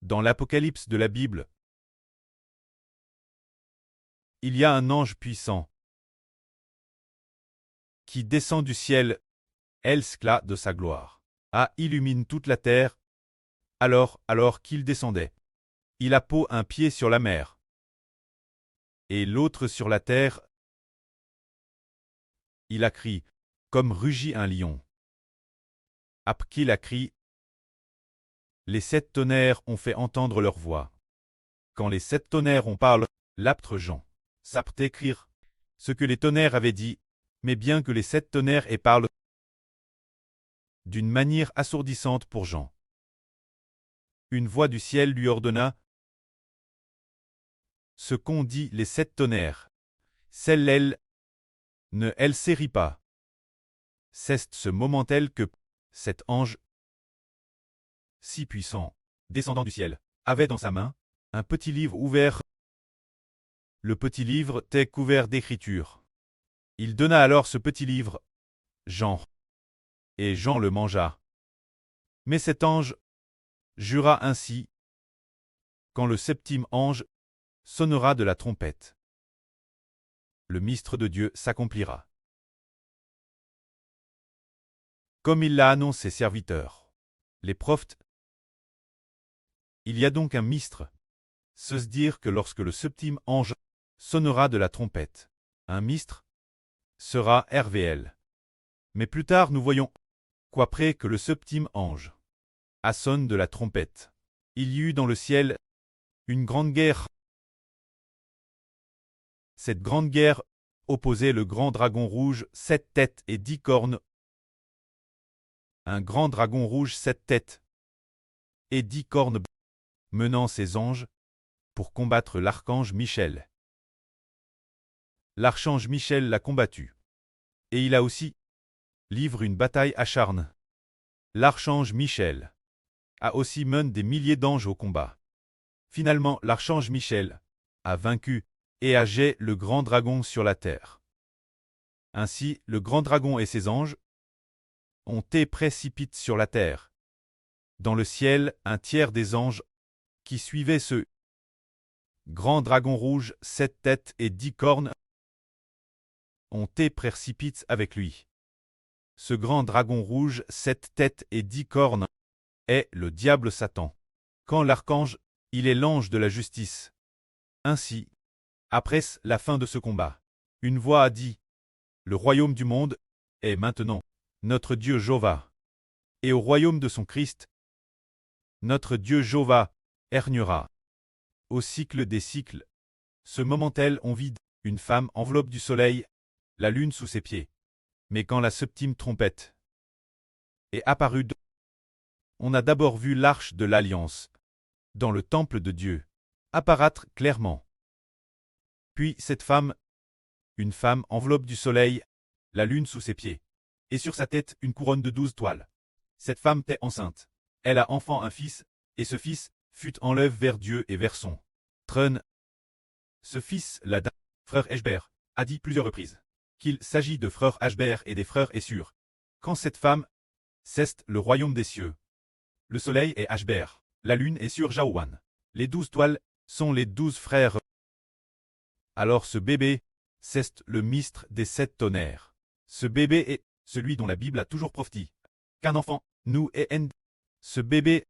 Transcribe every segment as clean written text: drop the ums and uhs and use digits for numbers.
Dans l'Apocalypse de la Bible, il y a un ange puissant qui descend du ciel, l'esclat de sa gloire. Illumine toute la terre. Alors qu'il descendait, il a posé un pied sur la mer et l'autre sur la terre. Il a crié, comme rugit un lion. Après qu'il a crié, les 7 tonnerres ont fait entendre leur voix. Quand les 7 tonnerres ont parlé, l'apôtre Jean sapte écrire ce que les tonnerres avaient dit, mais bien que les 7 tonnerres aient parlé d'une manière assourdissante pour Jean, une voix du ciel lui ordonna ce qu'ont dit les 7 tonnerres. Celle-là ne elle sérit pas. C'est ce moment tel que cet ange si puissant, descendant du ciel, avait dans sa main un petit livre ouvert. Le petit livre était couvert d'écriture. Il donna alors ce petit livre, Jean, et Jean le mangea. Mais cet ange jura ainsi, quand le 7e ange sonnera de la trompette, le mystère de Dieu s'accomplira, comme il l'a annoncé ses serviteurs, les prophètes. Il y a donc un mystère, se dire que lorsque le 7e ange sonnera de la trompette, un mystère sera RVL. Mais plus tard nous voyons qu'après que le 7e ange sonne de la trompette, il y eut dans le ciel une grande guerre. Cette grande guerre opposait le grand dragon rouge 7 têtes et 10 cornes. Un grand dragon rouge 7 têtes et 10 cornes menant ses anges pour combattre l'archange Michel. L'archange Michel l'a combattu. Et il a aussi livré une bataille acharnée. L'archange Michel a aussi mené des milliers d'anges au combat. Finalement, l'archange Michel a vaincu et a jeté le grand dragon sur la terre. Ainsi, le grand dragon et ses anges ont été précipités sur la terre. Dans le ciel, un tiers des anges qui suivaient ce grand dragon rouge 7 têtes et 10 cornes ont été précipités avec lui. Ce grand dragon rouge 7 têtes et 10 cornes est le diable Satan. Quand l'archange, il est l'ange de la justice. Ainsi, après la fin de ce combat, une voix a dit, le royaume du monde est maintenant notre Dieu Jéhovah, et au royaume de son Christ, notre Dieu Jéhovah régnera. Au cycle des cycles, ce moment tel on vide une femme enveloppe du soleil, la lune sous ses pieds. Mais quand la 7e trompette est apparue, on a d'abord vu l'arche de l'alliance, dans le temple de Dieu, apparaître clairement. Puis cette femme, une femme enveloppe du soleil, la lune sous ses pieds, et sur sa tête une couronne de 12 toiles. Cette femme était enceinte. Elle a enfant un fils, et ce fils fut enlevé vers Dieu et vers son trône. Ce fils, frère Eshbert, a dit plusieurs reprises qu'il s'agit de frère Eshbert et des frères Essur. Quand cette femme, c'est le royaume des cieux. Le soleil est Eshbert, la lune est sur Jaouan. Les 12 toiles sont les 12 frères. Alors ce bébé, c'est le mystère des 7 tonnerres. Ce bébé est celui dont la Bible a toujours prophétisé qu'un enfant nous est né. Ce bébé,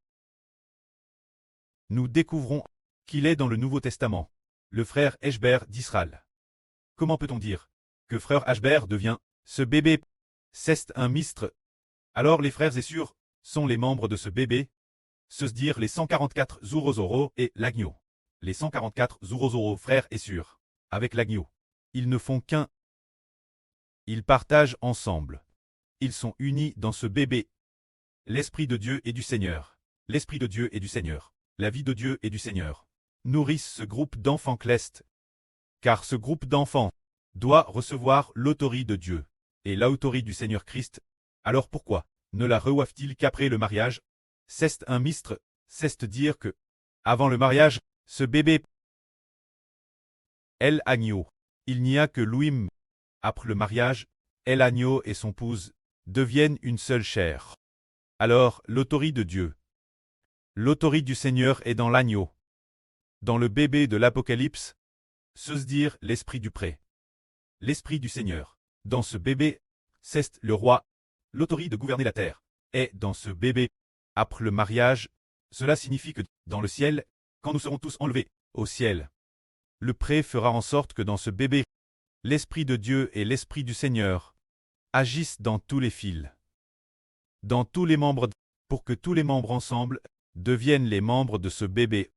nous découvrons qu'il est dans le Nouveau Testament, le frère Eshbert d'Israël. Comment peut-on dire que frère Eshbert devient ce bébé? C'est un mystère. Alors les frères Essur sont les membres de ce bébé, se dire les 144 Zourozoro et l'agneau. Les 144 Zourozoro frères Essur, avec l'agneau. Ils ne font qu'un. Ils partagent ensemble. Ils sont unis dans ce bébé. L'Esprit de Dieu et du Seigneur. L'Esprit de Dieu et du Seigneur. La vie de Dieu et du Seigneur nourrissent ce groupe d'enfants célestes. Car ce groupe d'enfants doit recevoir l'autorité de Dieu et l'autorité du Seigneur Christ. Alors pourquoi ne la reçoivent-ils qu'après le mariage? C'est un mystère, c'est dire que, avant le mariage, ce bébé est l'agneau. Il n'y a que lui. Après le mariage, l'agneau et son épouse deviennent une seule chair. Alors, l'autorité de Dieu L'autorité du Seigneur est dans l'agneau. Dans le bébé de l'Apocalypse, se dire l'esprit du pré. L'esprit du Seigneur. Dans ce bébé, c'est le roi, l'autorité de gouverner la terre. Et dans ce bébé, après le mariage, cela signifie que, dans le ciel, quand nous serons tous enlevés au ciel, le pré fera en sorte que dans ce bébé, l'Esprit de Dieu et l'Esprit du Seigneur agissent dans tous les fils, dans tous les membres, pour que tous les membres ensemble deviennent les membres de ce bébé,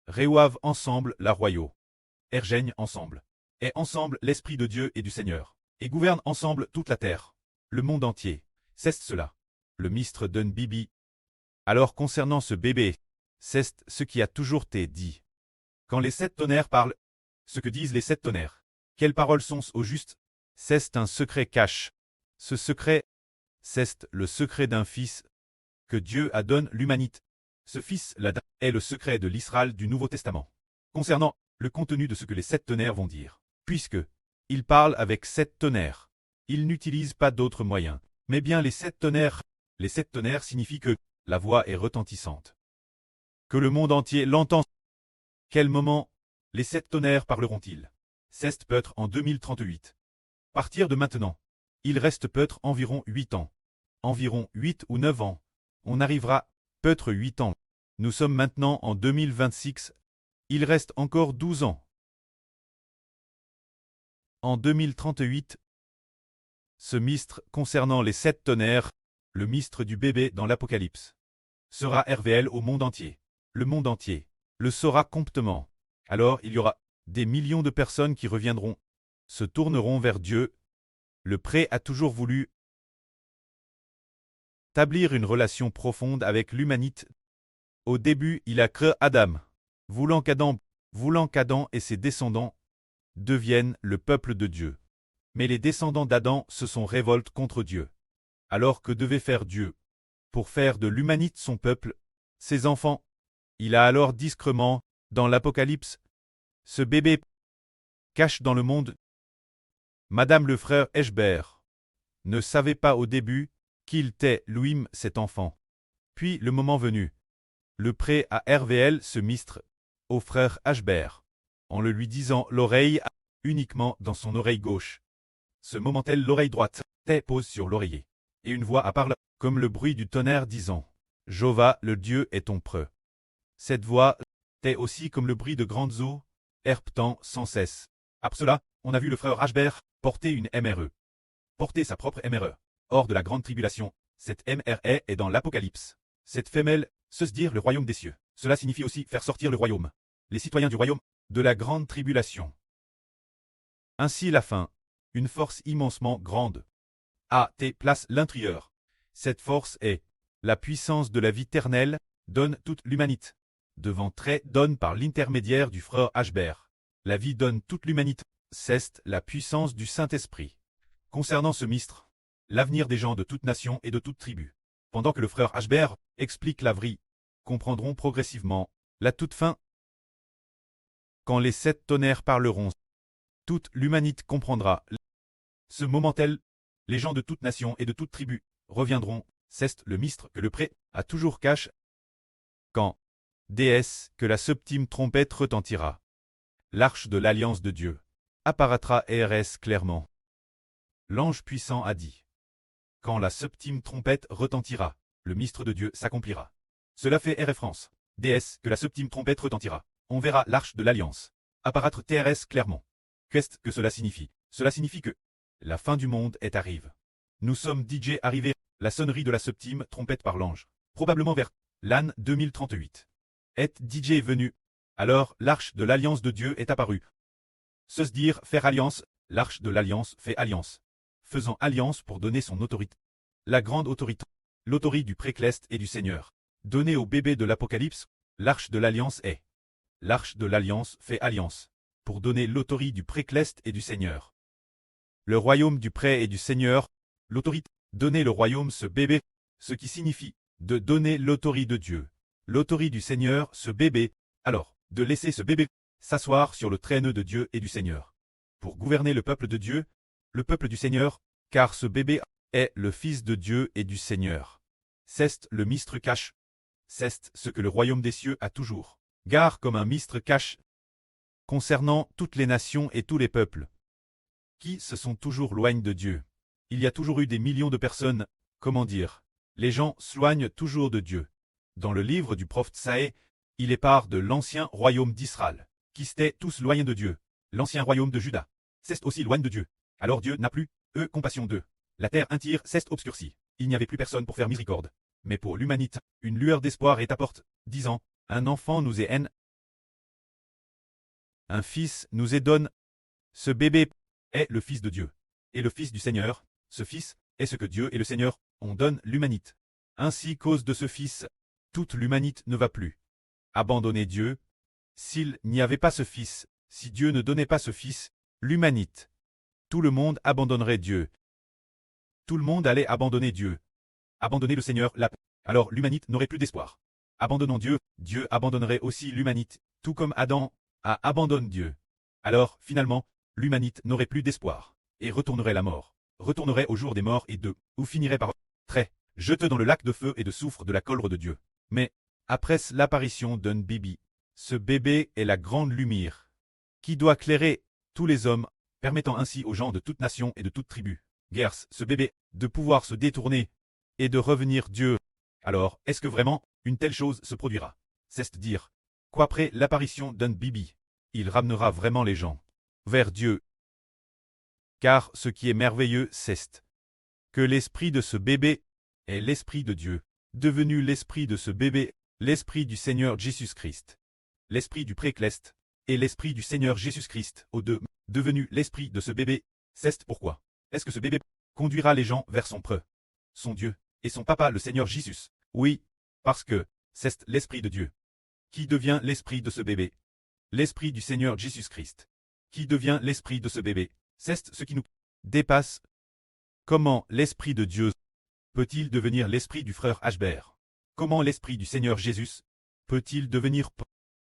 reçoivent ensemble la royauté, ergeignent ensemble, et ensemble l'Esprit de Dieu et du Seigneur, et gouvernent ensemble toute la terre, le monde entier. C'est cela. Le ministre Dun Bibi. Alors concernant ce bébé, c'est ce qui a toujours été dit. Quand les 7 tonnerres parlent, ce que disent les 7 tonnerres, quelles paroles sont au juste? C'est un secret cache. Ce secret, c'est le secret d'un fils que Dieu a donné l'humanité. Ce fils-là est le secret de l'Israël du Nouveau Testament. Concernant le contenu de ce que les 7 tonnerres vont dire, puisque ils parlent avec 7 tonnerres, ils n'utilisent pas d'autres moyens, mais bien les 7 tonnerres. Les 7 tonnerres signifient que la voix est retentissante, que le monde entier l'entend. Quel moment les 7 tonnerres parleront-ils? C'est peut-être en 2038. Partir de maintenant, il reste peut-être environ 8 ans. Environ 8 ou 9 ans. On arrivera peut-être 8 ans. Nous sommes maintenant en 2026. Il reste encore 12 ans. En 2038, ce mystre concernant les 7 tonnerres, le mystre du bébé dans l'Apocalypse, sera révélé au monde entier. Le monde entier le saura complétement. Alors il y aura des millions de personnes qui reviendront, se tourneront vers Dieu. Le pré a toujours voulu établir une relation profonde avec l'humanité. Au début, il a créé Adam, voulant qu'Adam et ses descendants deviennent le peuple de Dieu. Mais les descendants d'Adam se sont révoltés contre Dieu. Alors que devait faire Dieu? Pour faire de l'humanité son peuple, ses enfants. Il a alors discrètement, dans l'Apocalypse, ce bébé cache dans le monde. Madame le frère Eschber ne savait pas au début qu'il était lui-même cet enfant. Puis, le moment venu, le pré à RVL se mistre au frère Ashber, en le lui disant l'oreille uniquement dans son oreille gauche. Ce moment-elle l'oreille droite, pose sur l'oreiller. Et une voix parle, comme le bruit du tonnerre disant, Jova, le Dieu est ton preux. Cette voix est aussi comme le bruit de grandes eaux, herpetant sans cesse. Après cela, on a vu le frère Ashber porter une MRE. Porter sa propre MRE. Hors de la grande tribulation, cette MRE est dans l'Apocalypse. Cette femelle, se dire le royaume des cieux. Cela signifie aussi faire sortir le royaume. Les citoyens du royaume, de la grande tribulation. Ainsi la fin, une force immensement grande. Place l'intérieur. Cette force est la puissance de la vie éternelle, donne toute l'humanité. Devant très donne par l'intermédiaire du frère Ashber. La vie donne toute l'humanité. C'est la puissance du Saint-Esprit. Concernant ce mystre, l'avenir des gens de toute nation et de toute tribu. Pendant que le frère Ashber explique la vie, comprendront progressivement la toute fin. Quand les 7 tonnerres parleront, toute l'humanité comprendra. Ce moment-tel, les gens de toute nation et de toute tribu reviendront. C'est le mystre que le pré a toujours cache. Quand, déesse, que la septième trompette retentira, l'arche de l'alliance de Dieu apparaîtra RS clairement. L'ange puissant a dit. Quand la septième trompette retentira, le mystre de Dieu s'accomplira. Cela fait référence. Déesse, que la septième trompette retentira. On verra l'arche de l'alliance apparaître TRS clairement. Qu'est-ce que cela signifie? Cela signifie que la fin du monde est arrive. Nous sommes DJ arrivés, la sonnerie de la septième trompette par l'ange, probablement vers l'an 2038. Est DJ venu. Alors l'arche de l'alliance de Dieu est apparue. Se dire faire alliance, l'arche de l'alliance fait alliance. Faisant alliance pour donner son autorité. La grande autorité, l'autorité du précleste et du Seigneur. Donnée au bébé de l'Apocalypse, l'arche de l'alliance est. L'arche de l'alliance fait alliance. Pour donner l'autorité du précleste et du Seigneur. Le royaume du pré et du Seigneur, l'autorité, donner le royaume ce bébé, ce qui signifie de donner l'autorité de Dieu. L'autorité du Seigneur, ce bébé, alors, de laisser ce bébé s'asseoir sur le traîneau de Dieu et du Seigneur. Pour gouverner le peuple de Dieu, le peuple du Seigneur, car ce bébé est le Fils de Dieu et du Seigneur. C'est le mystre cache. C'est ce que le royaume des cieux a toujours. Gare comme un mistre cache. Concernant toutes les nations et tous les peuples, qui se sont toujours loignés de Dieu. Il y a toujours eu des millions de personnes, comment dire, les gens s'éloignent toujours de Dieu. Dans le livre du prophète Saë, il est part de l'ancien royaume d'Israël, qui s'étaient tous loin de Dieu. L'ancien royaume de Juda, c'est aussi loin de Dieu. Alors Dieu n'a plus, compassion d'eux. La terre entière s'est obscurcie. Il n'y avait plus personne pour faire miséricorde. Mais pour l'humanité, une lueur d'espoir est à porte, disant, un enfant nous est haine. Un fils nous est donné. Ce bébé est le fils de Dieu. Et le fils du Seigneur, ce fils, est ce que Dieu et le Seigneur ont donné l'humanité. Ainsi, cause de ce fils, toute l'humanité ne va plus abandonner Dieu. S'il n'y avait pas ce fils, si Dieu ne donnait pas ce fils, l'humanité, tout le monde abandonnerait Dieu. Tout le monde allait abandonner Dieu. Abandonner le Seigneur, alors l'humanité n'aurait plus d'espoir. Abandonnant Dieu, Dieu abandonnerait aussi l'humanité, tout comme Adam a abandonné Dieu. Alors, finalement, l'humanité n'aurait plus d'espoir, et retournerait la mort, retournerait au jour des morts et ou finirait par jeté dans le lac de feu et de soufre de la colère de Dieu. Mais, après l'apparition d'un bébé, ce bébé est la grande lumière, qui doit éclairer tous les hommes, permettant ainsi aux gens de toute nation et de toute tribu, guerre, ce bébé, de pouvoir se détourner, et de revenir Dieu. Alors, est-ce que vraiment, une telle chose se produira? C'est-à-dire, qu'après l'apparition d'un bébé, il ramènera vraiment les gens vers Dieu. Car ce qui est merveilleux, c'est que l'esprit de ce bébé est l'esprit de Dieu, devenu l'esprit de ce bébé, l'esprit du Seigneur Jésus-Christ. L'esprit du précleste et l'esprit du Seigneur Jésus-Christ, aux deux, devenu l'esprit de ce bébé. C'est pourquoi est-ce que ce bébé conduira les gens vers son Dieu, et son papa le Seigneur Jésus? Oui, parce que c'est l'esprit de Dieu qui devient l'esprit de ce bébé. L'esprit du Seigneur Jésus-Christ qui devient l'esprit de ce bébé. C'est ce qui nous dépasse. Comment l'esprit de Dieu peut-il devenir l'esprit du frère Hbert? Comment l'esprit du Seigneur Jésus peut-il devenir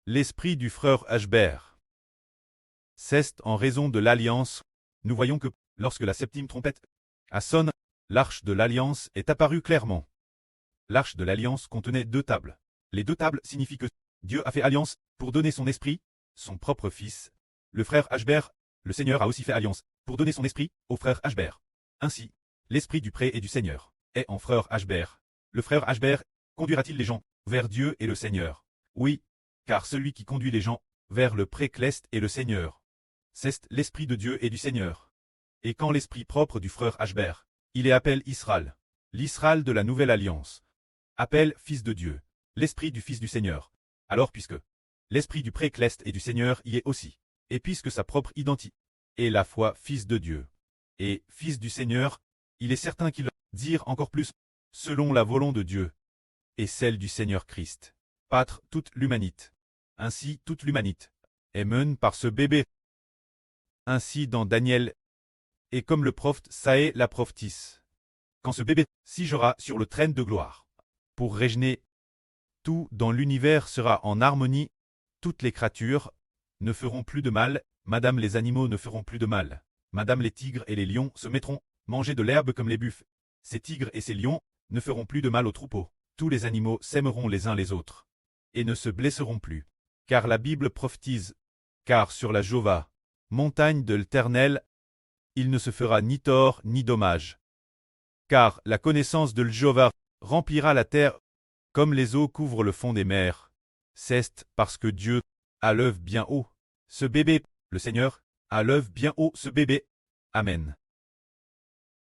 l'esprit du frère Hbert? C'est en raison de l'alliance. Nous voyons que, lorsque la septième trompette a sonné, l'arche de l'alliance est apparue clairement. L'arche de l'alliance contenait 2 tables. Les 2 tables signifient que Dieu a fait alliance pour donner son esprit, son propre fils. Le frère Hbert, le Seigneur a aussi fait alliance pour donner son esprit au frère Hbert. Ainsi, l'esprit du pré et du Seigneur est en frère Hbert. Le frère Hbert conduira-t-il les gens vers Dieu et le Seigneur? Oui, car celui qui conduit les gens vers le précleste et le Seigneur, c'est l'esprit de Dieu et du Seigneur. Et quand l'esprit propre du frère Hbert, il est appelé Israël, l'Israël de la nouvelle alliance, appelle fils de Dieu, l'esprit du fils du Seigneur. Alors puisque l'esprit du précleste et du Seigneur y est aussi, et puisque sa propre identité est la foi fils de Dieu et fils du Seigneur, il est certain qu'il va dire encore plus, selon la volonté de Dieu, et celle du Seigneur Christ, pâtre toute l'humanité. Ainsi toute l'humanité est menée par ce bébé. Ainsi dans Daniel, et comme le prophète Saë la prophétisse, quand ce bébé siégera sur le trône de gloire, pour régner, tout dans l'univers sera en harmonie, toutes les créatures ne feront plus de mal, madame les animaux ne feront plus de mal, madame les tigres et les lions se mettront manger de l'herbe comme les buffles. Ces tigres et ces lions ne feront plus de mal aux troupeaux, tous les animaux s'aimeront les uns les autres, et ne se blesseront plus. Car la Bible prophétise, car sur la Jova, montagne de l'Éternel, il ne se fera ni tort ni dommage. Car la connaissance de l'Jova remplira la terre, comme les eaux couvrent le fond des mers. C'est parce que Dieu a l'œuvre bien haut. Ce bébé, le Seigneur, a l'œuvre bien haut ce bébé. Amen.